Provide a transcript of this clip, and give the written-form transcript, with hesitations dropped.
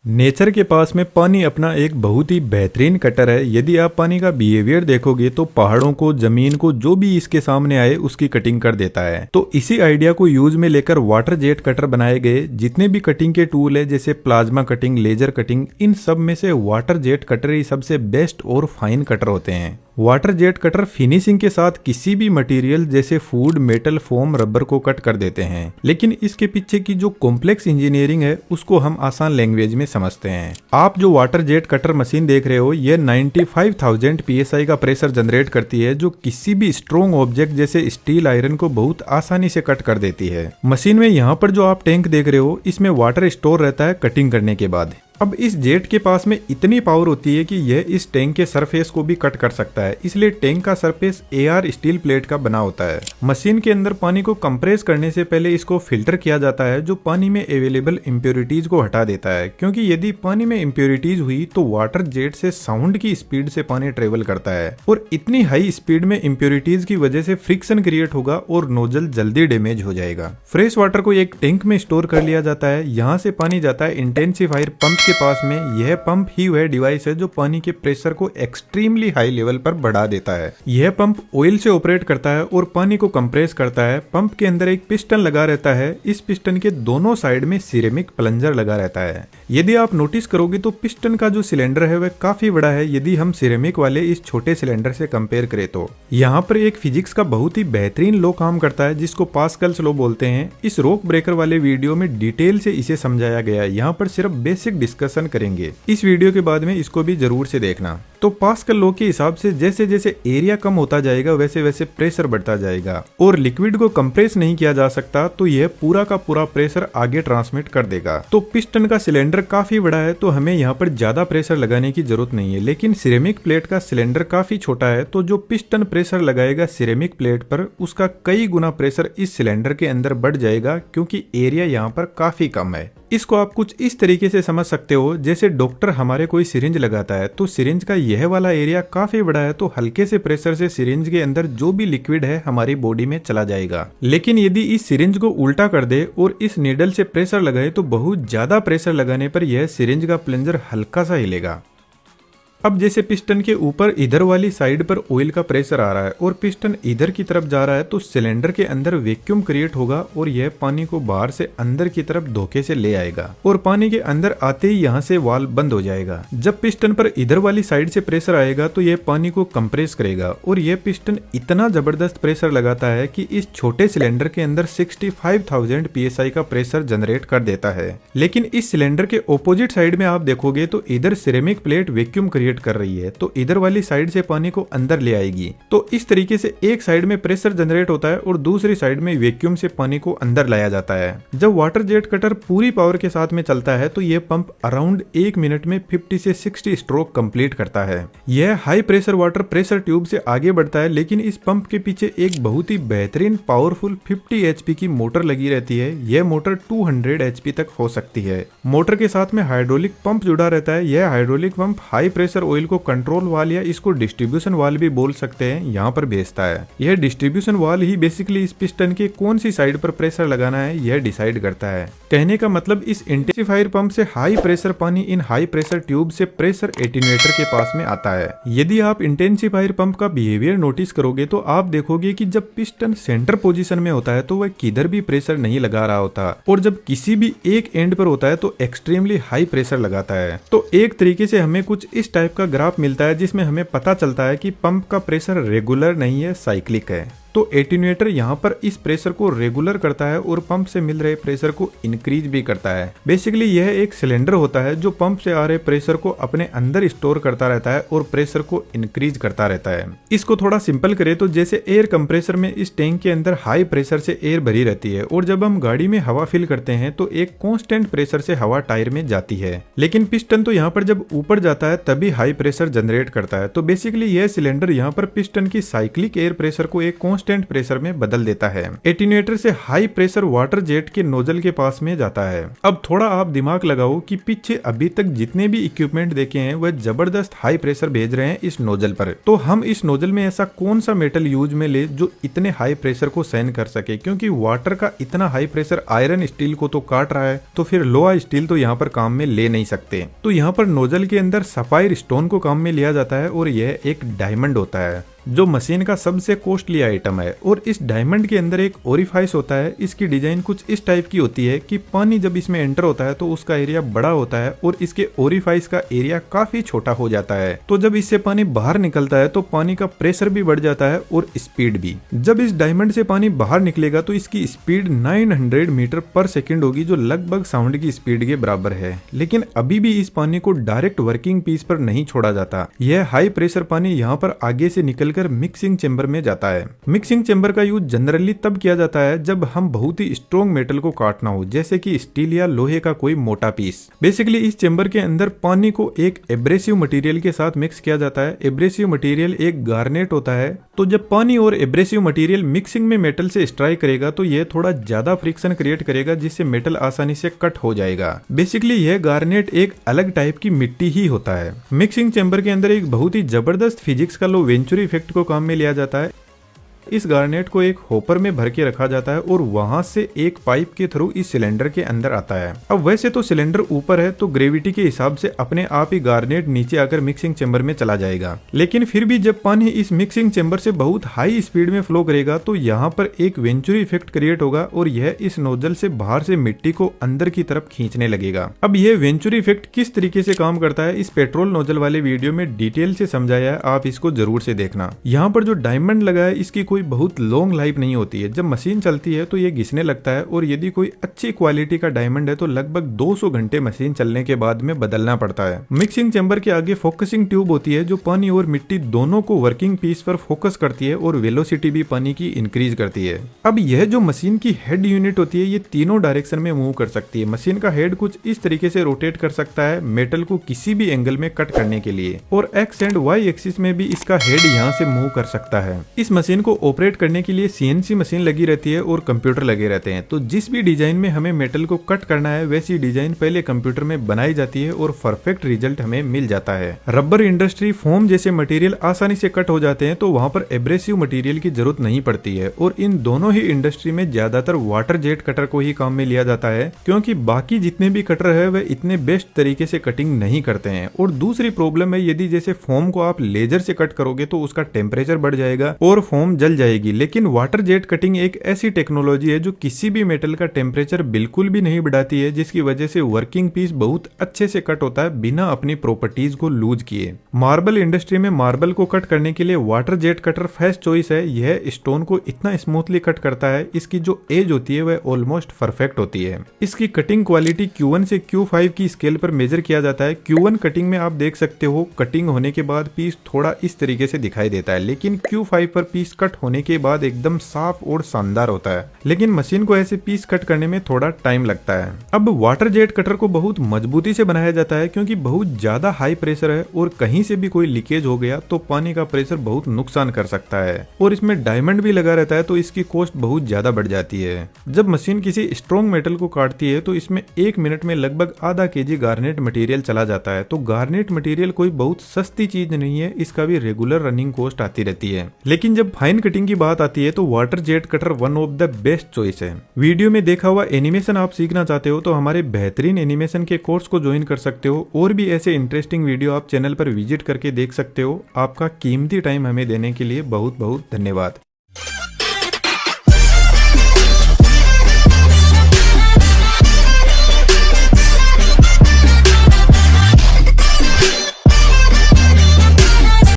Nature के पास में पानी अपना एक बहुत ही बेहतरीन कटर है। यदि आप पानी का बिहेवियर देखोगे तो पहाड़ों को, जमीन को, जो भी इसके सामने आए उसकी कटिंग कर देता है। तो इसी आइडिया को यूज में लेकर वाटर जेट कटर बनाए गए। जितने भी कटिंग के टूल है जैसे प्लाज्मा कटिंग, लेजर कटिंग, इन सब में से वाटर जेट कटर ही सबसे बेस्ट और फाइन कटर होते हैं। वाटर जेट कटर फिनिशिंग के साथ किसी भी मटेरियल जैसे फूड, मेटल, फोम, रबर को कट कर देते हैं। लेकिन इसके पीछे की जो कॉम्प्लेक्स इंजीनियरिंग है उसको हम आसान लैंग्वेज में समझते हैं। आप जो वाटर जेट कटर मशीन देख रहे हो ये 95,000 psi का प्रेशर जनरेट करती है, जो किसी भी स्ट्रॉन्ग ऑब्जेक्ट जैसे स्टील, आयरन को बहुत आसानी से कट कर देती है। मशीन में यहाँ पर जो आप टैंक देख रहे हो इसमें वाटर स्टोर रहता है कटिंग करने के बाद। अब इस जेट के पास में इतनी पावर होती है कि यह इस टैंक के सरफेस को भी कट कर सकता है, इसलिए टैंक का सरफेस AR स्टील प्लेट का बना होता है। मशीन के अंदर पानी को कंप्रेस करने से पहले इसको फिल्टर किया जाता है, जो पानी में अवेलेबल इम्प्योरिटीज को हटा देता है, क्योंकि यदि पानी में इम्प्योरिटीज हुई तो वाटर जेट से साउंड की स्पीड से पानी ट्रेवल करता है और इतनी हाई स्पीड में इम्प्योरिटीज की वजह से फ्रिक्शन क्रिएट होगा और नोजल जल्दी डैमेज हो जाएगा। फ्रेश वाटर को एक टैंक में स्टोर कर लिया जाता है। यहाँ से पानी जाता है इंटेंसिफायर पंप के पास में। यह पंप ही वह डिवाइस है जो पानी के प्रेशर को एक्सट्रीमली हाई लेवल पर बढ़ा देता है। यह पंप ऑयल से ऑपरेट करता है और पानी को कंप्रेस करता है। पंप के अंदर एक पिस्टन लगा रहता है। इस पिस्टन के दोनों साइड में सिरेमिक प्लंजर लगा रहता है। यदि आप नोटिस करोगे तो पिस्टन का जो सिलेंडर है वह काफी बड़ा है यदि हम सिरेमिक वाले इस छोटे सिलेंडर से कंपेयर करें तो। यहाँ पर एक फिजिक्स का बहुत ही बेहतरीन लॉ काम करता है जिसको पास्कल्स लॉ बोलते हैं। इस रॉक ब्रेकर वाले वीडियो में डिटेल से इसे समझाया गया है। यहाँ पर सिर्फ बेसिक डिस्कशन करेंगे। इस वीडियो के बाद में इसको भी जरूर से देखना। तो पास्कल लॉ के हिसाब से जैसे जैसे एरिया कम होता जाएगा वैसे वैसे प्रेशर बढ़ता जाएगा और लिक्विड को कंप्रेस नहीं किया जा सकता तो यह पूरा का पूरा प्रेशर आगे ट्रांसमिट कर देगा। तो पिस्टन का सिलेंडर काफी बड़ा है तो हमें यहाँ पर ज्यादा प्रेशर लगाने की जरूरत नहीं है, लेकिन सिरेमिक प्लेट का सिलेंडर काफी छोटा है तो जो पिस्टन प्रेशर लगाएगा सिरेमिक प्लेट पर उसका कई गुना प्रेशर इस सिलेंडर के अंदर बढ़ जाएगा, क्योंकि एरिया यहाँ पर काफी कम है। इसको आप कुछ इस तरीके से समझ सकते हो, जैसे डॉक्टर हमारे कोई सिरिंज लगाता है तो सिरिंज का यह वाला एरिया काफी बड़ा है तो हल्के से प्रेशर से सिरिंज के अंदर जो भी लिक्विड है हमारी बॉडी में चला जाएगा। लेकिन यदि इस सिरिंज को उल्टा कर दे और इस नीडल से प्रेशर लगाए तो बहुत ज्यादा प्रेशर लगाने पर यह सिरिंज का प्लंजर हल्का सा हिलेगा। अब जैसे पिस्टन के ऊपर इधर वाली साइड पर ऑयल का प्रेशर आ रहा है और पिस्टन इधर की तरफ जा रहा है तो सिलेंडर के अंदर वैक्यूम क्रिएट होगा और यह पानी को बाहर से अंदर की तरफ धोखे से ले आएगा और पानी के अंदर आते ही यहाँ से वाल्व बंद हो जाएगा। जब पिस्टन पर इधर वाली साइड से प्रेशर आएगा तो यह पानी को कंप्रेस करेगा और यह पिस्टन इतना जबरदस्त प्रेशर लगाता है कि इस छोटे सिलेंडर के अंदर 65,000 psi का प्रेशर जनरेट कर देता है। लेकिन इस सिलेंडर के ऑपोजिट साइड में आप देखोगे तो इधर सिरेमिक प्लेट वैक्यूम क्रिएट कर रही है तो इधर वाली साइड से पानी को अंदर ले आएगी। तो इस तरीके से एक साइड में प्रेशर जनरेट होता है और दूसरी साइड में वैक्यूम से पानी को अंदर लाया जाता है। जब वाटर जेट कटर पूरी पावर के साथ में चलता है तो यह पंप अराउंड 1 मिनट में 50 से 60 स्ट्रोक कंप्लीट करता है। यह high pressure water pressure tube से आगे बढ़ता है, लेकिन इस पंप के पीछे एक बहुत ही बेहतरीन पावरफुल 50 HP की मोटर लगी रहती है। यह मोटर 200 HP तक हो सकती है। मोटर के साथ में हाइड्रोलिक पंप जुड़ा रहता है। यह hydraulic pump high pressure oil को कंट्रोल वाल या इसको डिस्ट्रीब्यूशन वाल भी बोल सकते हैं यहाँ पर भेजता है। यह डिस्ट्रीब्यूशन वाल ही बेसिकली इस पिस्टन के कौन सी साइड पर प्रेशर लगाना है यह डिसाइड करता है। कहने का मतलब इस इंटेंसिफायर पंप से हाई प्रेशर पानी इन हाई प्रेशर ट्यूब से प्रेशर एटीन्यूएटर के पास में आता है। यदि आप इंटेंसिफायर पंप का बिहेवियर नोटिस करोगे तो आप देखोगे कि जब पिस्टन सेंटर पोजीशन में होता है तो वह किधर भी प्रेशर नहीं लगा रहा होता और जब किसी भी एक एंड पर होता है तो एक्सट्रीमली हाई प्रेशर लगाता है। तो एक तरीके से हमें कुछ इस टाइप का ग्राफ मिलता है जिसमें हमें पता चलता है कि पंप का प्रेशर रेगुलर नहीं है, साइक्लिक है। तो एटीन्यूएटर यहाँ पर इस प्रेशर को रेगुलर करता है और पंप से मिल रहे प्रेशर को इंक्रीज भी करता है। बेसिकली यह एक सिलेंडर होता है जो पंप से आ रहे प्रेशर को अपने अंदर स्टोर करता रहता है और प्रेशर को इंक्रीज करता रहता है। इसको थोड़ा सिंपल करें तो जैसे एयर कंप्रेसर में इस टैंक के अंदर हाई प्रेशर से एयर भरी रहती है और जब हम गाड़ी में हवा फिल करते हैं तो एक कॉन्स्टेंट प्रेशर से हवा टायर में जाती है, लेकिन पिस्टन तो यहाँ पर जब ऊपर जाता है तभी हाई प्रेशर जनरेट करता है। तो बेसिकली यह सिलेंडर यहाँ पर पिस्टन की साइक्लिक एयर प्रेशर को एक कांस्टेंट प्रेशर में बदल देता है। एटीन्यूएटर से हाई प्रेशर वाटर जेट के नोजल के पास में जाता है। अब थोड़ा आप दिमाग लगाओ कि पीछे अभी तक जितने भी इक्विपमेंट देखे हैं वह जबरदस्त हाई प्रेशर भेज रहे हैं इस नोजल पर। तो हम इस नोजल में ऐसा कौन सा मेटल यूज में ले जो इतने हाई प्रेशर को सहन कर सके, क्योंकि वाटर का इतना हाई प्रेशर आयरन स्टील को तो काट रहा है, तो फिर लोहा स्टील तो यहाँ पर काम में ले नहीं सकते। तो यहाँ पर नोजल के अंदर सफायर स्टोन को काम में लिया जाता है और यह एक डायमंड होता है जो मशीन का सबसे कॉस्टली आइटम है। और इस डायमंड के अंदर एक ओरिफाइस होता है। इसकी डिजाइन कुछ इस टाइप की होती है कि पानी जब इसमें एंटर होता है तो उसका एरिया बड़ा होता है और इसके ओरिफाइस का एरिया काफी छोटा हो जाता है। तो जब इससे पानी बाहर निकलता है तो पानी का प्रेशर भी बढ़ जाता है और स्पीड भी। जब इस डायमंड से पानी बाहर निकलेगा तो इसकी स्पीड 900 मीटर पर सेकेंड होगी, जो लगभग साउंड की स्पीड के बराबर है। लेकिन अभी भी इस पानी को डायरेक्ट वर्किंग पीस पर नहीं छोड़ा जाता। यह हाई प्रेशर पानी यहाँ पर आगे से निकलकर मिक्सिंग चेंबर में जाता है। मिक्सिंग चेंबर का यूज जनरली तब किया जाता है जब हम बहुत ही स्ट्रॉन्ग मेटल को काटना हो, जैसे कि स्टील या लोहे का कोई मोटा पीस। बेसिकली इस चेंबर के अंदर पानी को एक एब्रेसिव मटेरियल के साथ मिक्स किया जाता है। एब्रेसिव मटेरियल एक गार्नेट होता है। तो जब पानी और एब्रेसिव मटेरियल मिक्सिंग में मेटल से स्ट्राइक करेगा तो यह थोड़ा ज्यादा फ्रिक्शन क्रिएट करेगा, जिससे मेटल आसानी से कट हो जाएगा। बेसिकली यह गार्नेट एक अलग टाइप की मिट्टी ही होता है। मिक्सिंग चेंबर के अंदर एक बहुत ही जबरदस्त फिजिक्स का लो वेंचुरी इफेक्ट को काम में लिया जाता है। इस गार्नेट को एक होपर में भर के रखा जाता है और वहां से एक पाइप के थ्रू इस सिलेंडर के अंदर आता है। अब वैसे तो सिलेंडर ऊपर है तो ग्रेविटी के हिसाब से अपने आप ही गार्नेट नीचे आकर मिक्सिंग चेंबर में चला जाएगा। लेकिन फिर भी जब पानी इस मिक्सिंग चेंबर से बहुत हाई स्पीड में फ्लो करेगा तो यहाँ पर एक वेंचुरी इफेक्ट क्रिएट होगा और यह इस नोजल से बाहर से मिट्टी को अंदर की तरफ खींचने लगेगा। अब यह वेंचुरी इफेक्ट किस तरीके से काम करता है इस पेट्रोल नोजल वाले वीडियो में डिटेल से समझाया है, आप इसको जरूर से देखना। यहाँ पर जो डायमंड लगा है इसकी कोई बहुत लॉन्ग लाइफ नहीं होती है। जब मशीन चलती है तो ये घिसने लगता है और यदि कोई अच्छी क्वालिटी का डायमंड है तो लगभग 200 घंटे मशीन चलने के बाद में बदलना पड़ता है। मिक्सिंग चेंबर के आगे फोकसिंग ट्यूब होती है जो पानी और मिट्टी दोनों को वर्किंग पीस पर फोकस करती है और वेलोसिटी भी पानी की इंक्रीज करती है। अब यह जो मशीन की हेड यूनिट होती है ये तीनों डायरेक्शन में मूव कर सकती है। मशीन का हेड कुछ इस तरीके से रोटेट कर सकता है मेटल को किसी भी एंगल में कट करने के लिए, और एक्स एंड वाई एक्सिस में भी इसका हेड यहाँ से मूव कर सकता है। इस मशीन को ऑपरेट करने के लिए सीएनसी मशीन लगी रहती है और कंप्यूटर लगे रहते हैं। तो जिस भी डिजाइन में हमें मेटल को कट करना है वैसी डिजाइन पहले कंप्यूटर में बनाई जाती है और परफेक्ट रिजल्ट हमें मिल जाता है। रबर इंडस्ट्री, फोम जैसे मटेरियल आसानी से कट हो जाते हैं तो वहां पर एब्रेसिव मटेरियल की जरूरत नहीं पड़ती है। और इन दोनों ही इंडस्ट्री में ज्यादातर वाटर जेट कटर को ही काम में लिया जाता है, क्योंकि बाकी जितने भी कटर है वह इतने बेस्ट तरीके से कटिंग नहीं करते हैं। और दूसरी प्रॉब्लम है, यदि जैसे फोम को आप लेजर से कट करोगे तो उसका टेम्परेचर बढ़ जाएगा और फोम जल जाएगी। लेकिन वाटर जेट कटिंग एक ऐसी टेक्नोलॉजी है जो किसी भी मेटल का टेम्परेचर बिल्कुल भी नहीं बढ़ाती है, जिसकी वजह से वर्किंग पीस बहुत अच्छे से कट होता है बिना अपनी प्रॉपर्टीज को लूज किए। मार्बल इंडस्ट्री में मार्बल को कट करने के लिए water jet cutter first choice है। यह स्टोन को इतना स्मूथली कट करता है, इसकी जो एज होती है वह ऑलमोस्ट परफेक्ट होती है। इसकी कटिंग क्वालिटी Q1 से Q5 की स्केल पर मेजर किया जाता है। Q1 कटिंग में आप देख सकते हो कटिंग होने के बाद पीस थोड़ा इस तरीके से दिखाई देता है, लेकिन Q5 पर पीस कट होने के बाद एकदम साफ और शानदार होता है। लेकिन मशीन को ऐसे पीस कट करने में थोड़ा टाइम लगता है। अब वाटर जेट कटर को बहुत मजबूती से बनाया जाता है क्योंकि बहुत ज्यादा हाई प्रेशर है और कहीं से भी कोई लीकेज हो गया तो पानी का प्रेशर बहुत नुकसान कर सकता है। और इसमें डायमंड भी लगा रहता है तो इसकी कॉस्ट बहुत ज्यादा बढ़ जाती है। जब मशीन किसी स्ट्रॉन्ग मेटल को काटती है तो इसमें 1 मिनट में लगभग आधा kg गार्नेट मटेरियल चला जाता है। तो गार्नेट मटेरियल कोई बहुत सस्ती चीज नहीं है, इसका भी रेगुलर रनिंग कॉस्ट आती रहती है। लेकिन जब फाइन कटिंग की बात आती है तो water jet cutter one of the best choice है। वीडियो में देखा हुआ एनिमेशन आप सीखना चाहते हो तो हमारे बेहतरीन एनिमेशन के कोर्स को ज्वाइन कर सकते हो। और भी ऐसे इंटरेस्टिंग वीडियो आप चैनल पर विजिट करके देख सकते हो। आपका कीमती टाइम हमें देने के लिए बहुत बहुत धन्यवाद।